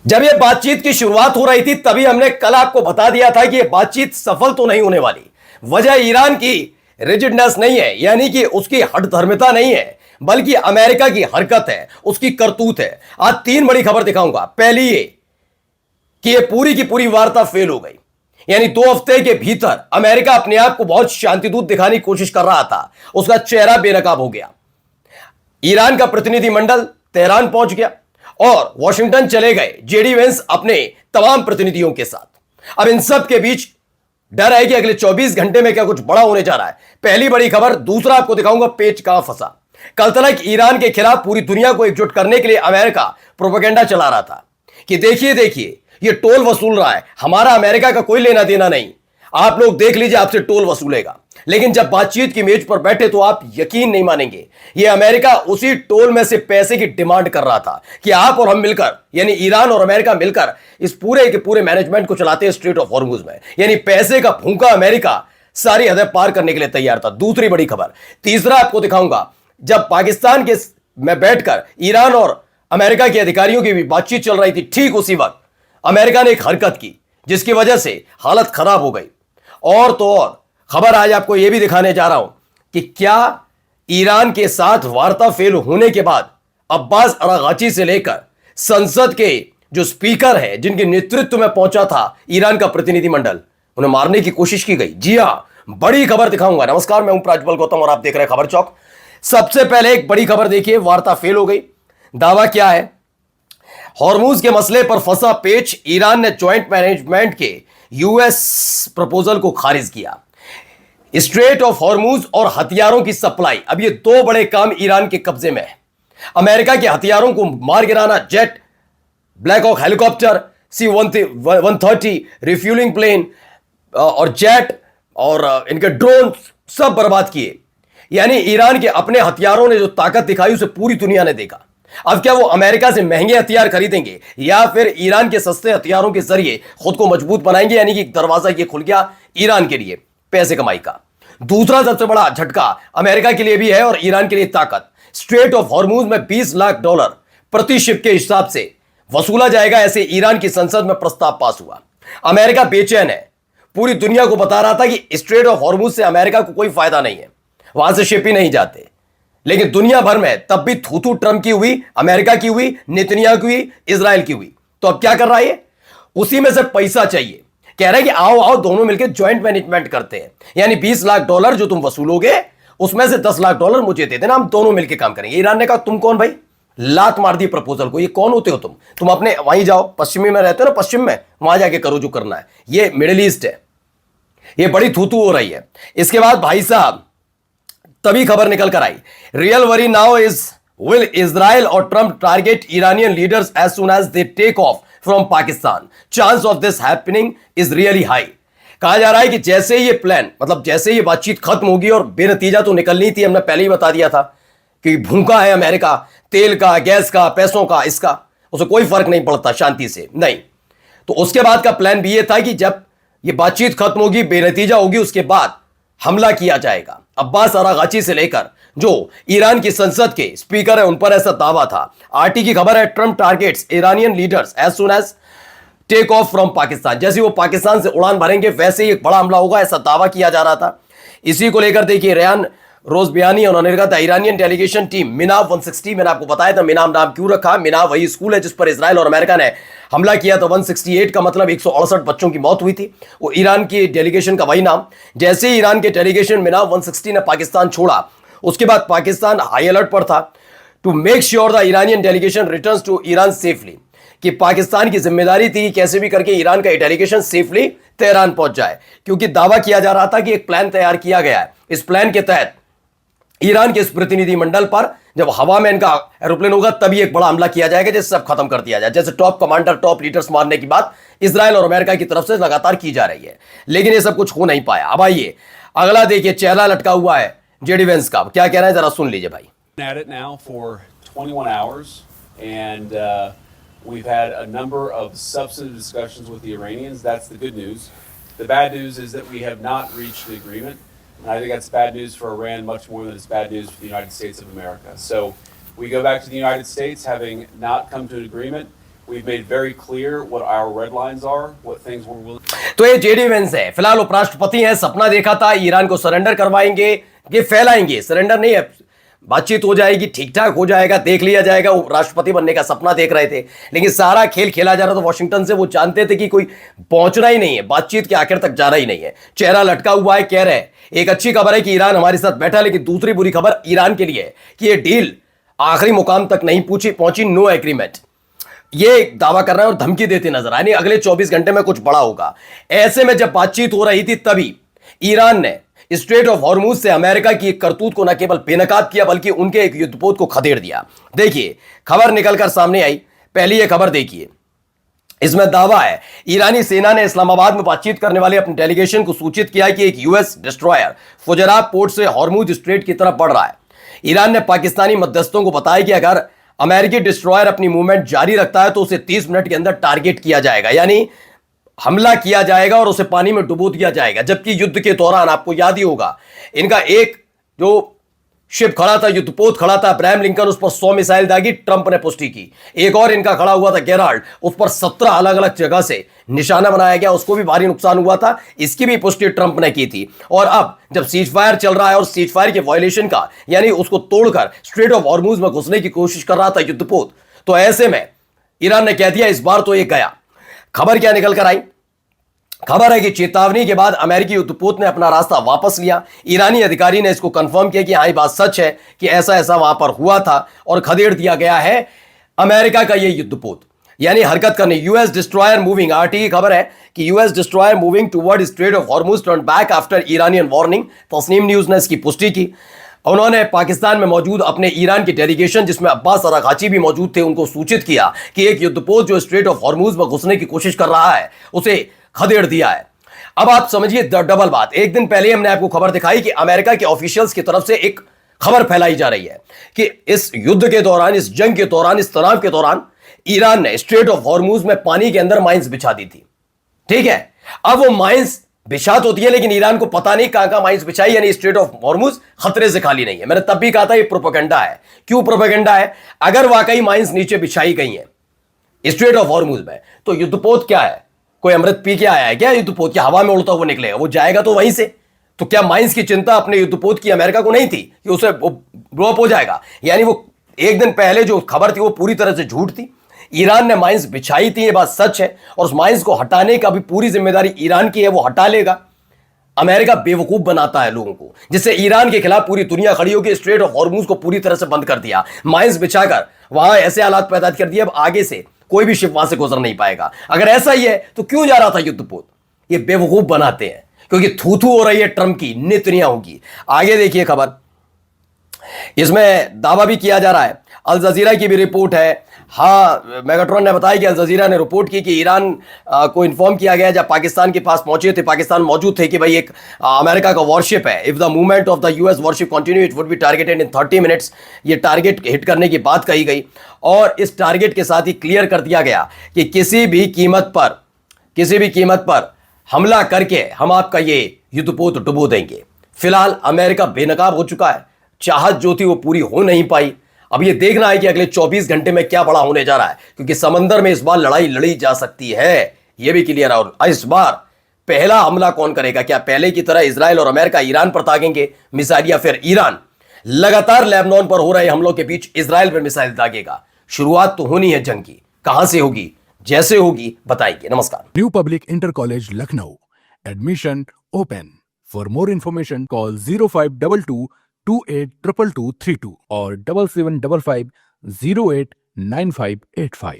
जब यह बातचीत की शुरुआत हो रही थी तभी हमने कल आपको बता दिया था कि यह बातचीत सफल तो नहीं होने वाली। वजह ईरान की रिजिडनेस नहीं है, यानी कि उसकी हठधर्मिता नहीं है, बल्कि अमेरिका की हरकत है, उसकी करतूत है। आज तीन बड़ी खबर दिखाऊंगा। पहली ये कि यह पूरी की पूरी वार्ता फेल हो गई, यानी 2 हफ्ते के भीतर अमेरिका अपने आप को बहुत शांतिदूत दिखाने की कोशिश कर रहा था, उसका चेहरा बेनकाब हो गया। ईरान का प्रतिनिधिमंडल तेहरान पहुंच गया और वॉशिंगटन चले गए जेडी वेंस अपने तमाम प्रतिनिधियों के साथ। अब इन सब के बीच डर है कि अगले 24 घंटे में क्या कुछ बड़ा होने जा रहा है। पहली बड़ी खबर। दूसरा आपको दिखाऊंगा पेच कहां फंसा। कल तक ईरान के खिलाफ पूरी दुनिया को एकजुट करने के लिए अमेरिका प्रोपेगेंडा चला रहा था कि देखिए देखिए ये टोल वसूल रहा है, हमारा अमेरिका का कोई लेना देना नहीं, आप लोग देख लीजिए आपसे टोल वसूलेगा। लेकिन जब बातचीत की मेज पर बैठे तो आप यकीन नहीं मानेंगे, यह अमेरिका उसी टोल में से पैसे की डिमांड कर रहा था कि आप और हम मिलकर, यानी ईरान और अमेरिका मिलकर इस पूरे के पूरे मैनेजमेंट को चलाते हैं स्ट्रेट ऑफ हॉर्मुज में। यानी पैसे का भूखा अमेरिका सारी हदें पार करने के लिए तैयार था। दूसरी बड़ी खबर। तीसरा आपको दिखाऊंगा, जब पाकिस्तान के में बैठकर ईरान और अमेरिका के अधिकारियों की भी बातचीत चल रही थी, ठीक उसी वक्त अमेरिका ने एक हरकत की जिसकी वजह से हालत खराब हो गई। और तो और खबर आज आपको यह भी दिखाने जा रहा हूं कि क्या ईरान के साथ वार्ता फेल होने के बाद अब्बास अरागाची से लेकर संसद के जो स्पीकर है, जिनके नेतृत्व में पहुंचा था ईरान का प्रतिनिधिमंडल, उन्हें मारने की कोशिश की गई। जी हां, बड़ी खबर दिखाऊंगा। नमस्कार, मैं हूं प्राज्वल गौतम और आप देख रहे हैं खबर चौक। सबसे पहले एक बड़ी खबर देखिए, वार्ता फेल हो गई। दावा क्या है? हॉर्मुज के मसले पर फंसा पेच, ईरान ने ज्वाइंट मैनेजमेंट के यूएस प्रपोजल को खारिज किया। स्ट्रेट ऑफ हॉर्मुज और हथियारों की सप्लाई, अब ये दो बड़े काम ईरान के कब्जे में है। अमेरिका के हथियारों को मार गिराना, jet, black hawk helicopter, C-130 refuelling plane और जेट और इनके ड्रोन सब बर्बाद किए। यानी ईरान के अपने हथियारों ने जो ताकत दिखाई उसे पूरी दुनिया ने देखा। अब क्या वो अमेरिका से महंगे हथियार खरीदेंगे या फिर ईरान के सस्ते हथियारों के जरिए खुद को मजबूत बनाएंगे? यानी कि दरवाजा ये खुल गया ईरान के लिए पैसे कमाई का। दूसरा सबसे बड़ा झटका अमेरिका के लिए भी है और ईरान के लिए ताकत। स्ट्रेट ऑफ हॉर्मुज में $20 लाख प्रति शिप के हिसाब से वसूला जाएगा, ऐसे ईरान की संसद में प्रस्ताव पास हुआ। अमेरिका बेचैन है, पूरी दुनिया को बता रहा था कि स्ट्रेट ऑफ हॉर्मुज से अमेरिका को कोई फायदा नहीं है, वहां से शिप ही नहीं जाते। लेकिन दुनिया भर में तब भी थू ट्रंप की हुई, अमेरिका की हुई, नेतन्याहू की हुई, इजराइल की हुई। तो अब क्या कर रहा है? उसी में से पैसा चाहिए। कह रहे हैं कि आओ आओ दोनों मिलकर ज्वाइंट मैनेजमेंट करते हैं, यानी $20 लाख जो तुम वसूलोगे उसमें से $10 लाख मुझे दे देना, हम दोनों मिलकर काम करेंगे। ईरान ने कहा तुम कौन भाई? लात मार दी प्रपोजल को। ये कौन होते हो तुम अपने वहीं जाओ, पश्चिमी में रहते हो ना, पश्चिम में, वहां जाके करो जो करना है। ये मिडिल ईस्ट है, ये बड़ी थूथू हो रही है। इसके बाद भाई साहब तभी खबर निकल कर आई, real worry now is will Israel और Trump target Iranian leaders as soon as they take off from Pakistan, chance of this happening is really high. कहा जा रहा है कि जैसे ये प्लान, मतलब जैसे ये बातचीत खत्म होगी, और बेनतीजा तो निकलनी थी, हमने पहले ही बता दिया था कि भूखा है अमेरिका, तेल का, गैस का, पैसों का, इसका उसे कोई फर्क नहीं पड़ता शांति से नहीं। तो उसके बाद का प्लान भी ये था कि जब ये बातचीत खत्म होगी, बेनतीजा होगी, उसके बाद हमला किया जाएगा। अब्बास अरागाची से लेकर जो ईरान की संसद के स्पीकर है उन पर ऐसा दावा था। आरटी की खबर है, Trump targets Iranian leaders as soon as take off from Pakistan. जैसे वो पाकिस्तान से उड़ान भरेंगे वैसे ही एक बड़ा हमला होगा, ऐसा दावा किया जा रहा था। इसी को लेकर देखिए रेयान रोजबियानी और निर्गत ईरानियन डेलीगेशन टीम मिनाव 160, मैंने आपको बताया था मिनाव नाम क्यों रखा। मिनाव वही स्कूल है जिस पर इजराइल और अमेरिका ने हमला किया था। 168 का मतलब 168 बच्चों की मौत हुई थी। वो ईरान की डेलीगेशन का वही नाम। जैसे ही ईरान के डेलीगेशन मिनाव 160 ने पाकिस्तान छोड़ा, उसके बाद पाकिस्तान हाई अलर्ट पर था to make sure the Iranian delegation returns to Iran safely, कि पाकिस्तान की जिम्मेदारी थी कि कैसे भी करके ईरान का डेलीगेशन सेफली तेहरान पहुंच जाए, क्योंकि दावा किया जा रहा था कि एक प्लान तैयार किया गया है। इस प्लान के तहत ईरान के इस प्रतिनिधिमंडल पर जब हवा में इनका एरोप्लेन होगा तभी एक बड़ा हमला किया जाएगा, जिससे सब खत्म कर दिया जाए। जैसे टॉप कमांडर, टॉप लीडर्स मारने की बात इजराइल और अमेरिका की तरफ से लगातार की जा रही है, लेकिन ये सब कुछ हो नहीं पाया। अब आइए अगला देखिए, चेहरा लटका हुआ है जेडी वेंस का, क्या कह रहे हैं जरा सुन लीजिए भाई। At it now for 21 hours, and we've had a number of substantive discussions with the Iranians. That's the good news. The bad news is that we have not reached the agreement. And I think that's bad news for Iran much more than it's bad news for the United States of America. So we go back to the United States having not come to an agreement. We've made very clear what our red lines are, what things we're willing. तो ये JD Vance है, फिलहाल उपराष्ट्रपति हैं, सपना देखा था Iran को सरेंडर करवाएंगे, ये फैलाएंगे, सरेंडर नहीं है, बातचीत हो जाएगी, ठीक ठाक हो जाएगा, देख लिया जाएगा, राष्ट्रपति बनने का सपना देख रहे थे, लेकिन सारा खेल खेला जा रहा था वॉशिंगटन से। वो जानते थे कि कोई पहुंचना ही नहीं है, बातचीत के आखिर तक जाना ही नहीं है, चेहरा लटका हुआ है। कह रहे एक अच्छी खबर है कि ईरान हमारे साथ बैठा, लेकिन दूसरी बुरी खबर ईरान के लिए है कि ये डील आखिरी मुकाम तक नहीं पहुंची, नो एग्रीमेंट, ये दावा कर रहे हैं और धमकी देते नजर आए, अगले 24 घंटे में कुछ बड़ा होगा। ऐसे में जब बातचीत हो रही थी तभी ईरान ने स्ट्रेट ऑफ हॉर्मुज से अमेरिका की एक करतूत को न केवल बेनकाब किया बल्कि उनके एक युद्धपोत को खदेड़ दिया। देखिए खबर निकलकर सामने आई, पहली ये खबर देखिए, इसमें दावा है ईरानी सेना ने इस्लामाबाद में बातचीत करने वाले अपने डेलीगेशन को सूचित किया कि एक यूएस डिस्ट्रॉयर फुजैरा पोर्ट से हॉर्मुज स्ट्रेट की तरफ बढ़ रहा है। ईरान ने पाकिस्तानी मध्यस्थों को बताया कि अगर अमेरिकी डिस्ट्रॉयर अपनी मूवमेंट जारी रखता है तो उसे 30 मिनट के अंदर टारगेट किया जाएगा, यानी हमला किया जाएगा और उसे पानी में डुबो दिया जाएगा। जबकि युद्ध के दौरान आपको याद ही होगा इनका एक जो शिप खड़ा था, युद्धपोत खड़ा था अब्राहम लिंकन, उस पर 100 मिसाइल दागी, ट्रंप ने पुष्टि की। एक और इनका खड़ा हुआ था गेराल्ड, उस पर 17 अलग अलग जगह से निशाना बनाया गया, उसको भी भारी नुकसान हुआ था, इसकी भी पुष्टि ट्रंप ने की थी। और अब जब सीज फायर चल रहा है और सीज फायर के वायलेशन का यानी उसको तोड़कर स्ट्रेट ऑफ हॉर्मुज में घुसने की कोशिश कर रहा था युद्धपोत, तो ऐसे में ईरान ने कह दिया इस बार तो ये गया। खबर क्या निकल कर आई? खबर है कि चेतावनी के बाद अमेरिकी युद्धपोत ने अपना रास्ता वापस लिया। ईरानी अधिकारी ने इसको कंफर्म किया कि हाँ ये बात सच है कि ऐसा ऐसा वहां पर हुआ था और खदेड़ दिया गया है अमेरिका का ये युद्धपोत, यानी हरकत करने। यूएस डिस्ट्रॉयर मूविंग, आरटी की खबर है कि US destroyer moving toward strait of Hormuz turn back after Iranian warning. Tasnim news ने इसकी पुष्टि की। उन्होंने पाकिस्तान में मौजूद अपने ईरान की डेलीगेशन जिसमें अब्बास अरागाची भी मौजूद थे उनको सूचित किया कि एक युद्धपोत जो स्ट्रेट ऑफ हॉर्मुज में घुसने की कोशिश कर रहा है उसे खदेड़ दिया है। अब आप समझिए डबल बात। एक दिन पहले हमने आपको खबर दिखाई कि अमेरिका के ऑफिशियल्स की तरफ से एक खबर फैलाई जा रही है कि इस युद्ध के दौरान, इस जंग के दौरान, इस तनाव के दौरान ईरान ने स्ट्रेट ऑफ हॉर्मुज में पानी के अंदर माइंस बिछा दी थी। ठीक है, अब वो माइंस बिछा तो होती है लेकिन ईरान को पता नहीं कहां माइंस बिछाई, यानी स्ट्रेट ऑफ हॉर्मुज खतरे से खाली नहीं है। मैंने तब भी कहा था ये प्रोपेगेंडा है। क्यों प्रोपेगेंडा है? अगर वाकई माइंस नीचे बिछाई गई हैं स्ट्रेट ऑफ हॉर्मुज में तो युद्धपोत क्या है? कोई अमृत पी के आया है क्या? युद्धपोत क्या हवा में उड़ता हुआ निकलेगा? वो जाएगा तो वहीं से। तो क्या माइंस की चिंता अपने युद्धपोत की अमेरिका को नहीं थी कि उसे ब्लो अप हो जाएगा? यानी वो एक दिन पहले जो खबर थी वो पूरी तरह से झूठ थी। ईरान ने माइंस बिछाई थी, ये बात सच है, और उस माइंस को हटाने का भी पूरी जिम्मेदारी ईरान की है, वो हटा लेगा। अमेरिका बेवकूफ बनाता है लोगों को, जिससे ईरान के खिलाफ पूरी दुनिया खड़ी होगी। स्ट्रेट ऑफ हॉर्मुज को पूरी तरह से बंद कर दिया, माइंस बिछाकर वहां ऐसे हालात पैदा कर दिए अब आगे से कोई भी शिप वहां से गुजर नहीं पाएगा। अगर ऐसा ही है तो क्यों जा रहा था युद्धपोत? ये बेवकूफ बनाते हैं क्योंकि थू थू हो रही है ट्रंप की, नितनिया होगी। आगे देखिए खबर, इसमें दावा भी किया जा रहा है, अल जजीरा की भी रिपोर्ट है। हाँ, मेगाट्रॉन ने बताया कि अल जजीरा ने रिपोर्ट की कि ईरान को इन्फॉर्म किया गया जब पाकिस्तान के पास पहुंचे थे, पाकिस्तान मौजूद थे, कि भाई एक अमेरिका का वॉरशिप है। If the movement of the US worship continue it would be targeted in 30 minutes. ये टारगेट हिट करने की बात कही गई और इस टारगेट के साथ ही क्लियर कर दिया गया कि किसी भी कीमत पर हमला करके हम आपका ये युद्धपोत डुबो देंगे। फिलहाल अमेरिका बेनकाब हो चुका है, चाहत जो थी वो पूरी हो नहीं पाई। अब ये देखना है कि अगले 24 घंटे में क्या बड़ा होने जा रहा है, क्योंकि समंदर में इस बार लड़ाई लड़ी जा सकती है, ये भी क्लियर है। और इस बार पहला हमला कौन करेगा? क्या पहले की तरह इजराइल और अमेरिका ईरान पर ताकेंगे मिसाइल, या फिर ईरान लगातार लेबनान पर हो रहे हमलों के बीच इजराइल पर मिसाइल दागेगा? शुरुआत तो होनी है जंग की, कहां से होगी, जैसे होगी बताएंगे। नमस्कार। New public inter college Lucknow, admission open. For more information call 0522 282232 और 7755 089585।